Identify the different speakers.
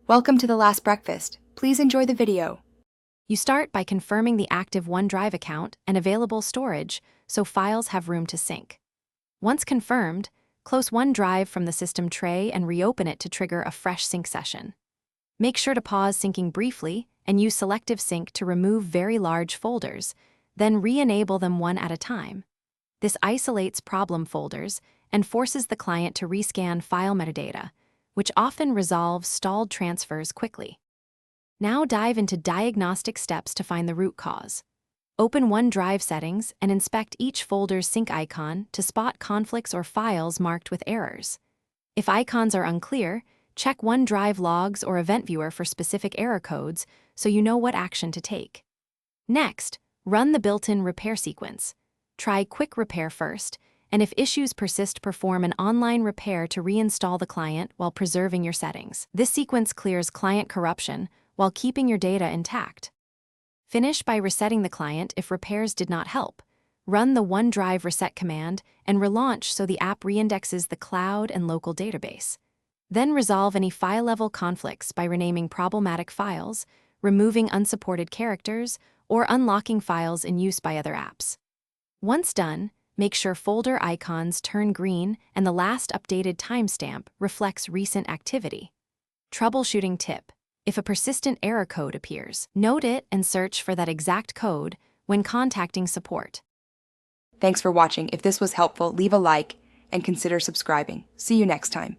Speaker 1: Welcome to The Last Breakfast. Please enjoy the video.
Speaker 2: You start by confirming the active OneDrive account and available storage so files have room to sync. Once confirmed, close OneDrive from the system tray and reopen it to trigger a fresh sync session. Make sure to pause syncing briefly and use selective sync to remove very large folders, then re-enable them one at a time. This isolates problem folders and forces the client to rescan file metadata, which often resolves stalled transfers quickly. Now dive into diagnostic steps to find the root cause. Open OneDrive settings and inspect each folder's sync icon to spot conflicts or files marked with errors. If icons are unclear, check OneDrive logs or Event Viewer for specific error codes so you know what action to take. Next, run the built-in repair sequence. Try Quick Repair first, and if issues persist, perform an online repair to reinstall the client while preserving your settings. This sequence clears client corruption while keeping your data intact. Finish by resetting the client if repairs did not help. Run the OneDrive reset command and relaunch so the app reindexes the cloud and local database. Then resolve any file-level conflicts by renaming problematic files, removing unsupported characters, or unlocking files in use by other apps. Once done, make sure folder icons turn green and the last updated timestamp reflects recent activity. Troubleshooting tip: if a persistent error code appears, note it and search for that exact code when contacting support.
Speaker 1: Thanks for watching. If this was helpful, leave a like and consider subscribing. See you next time.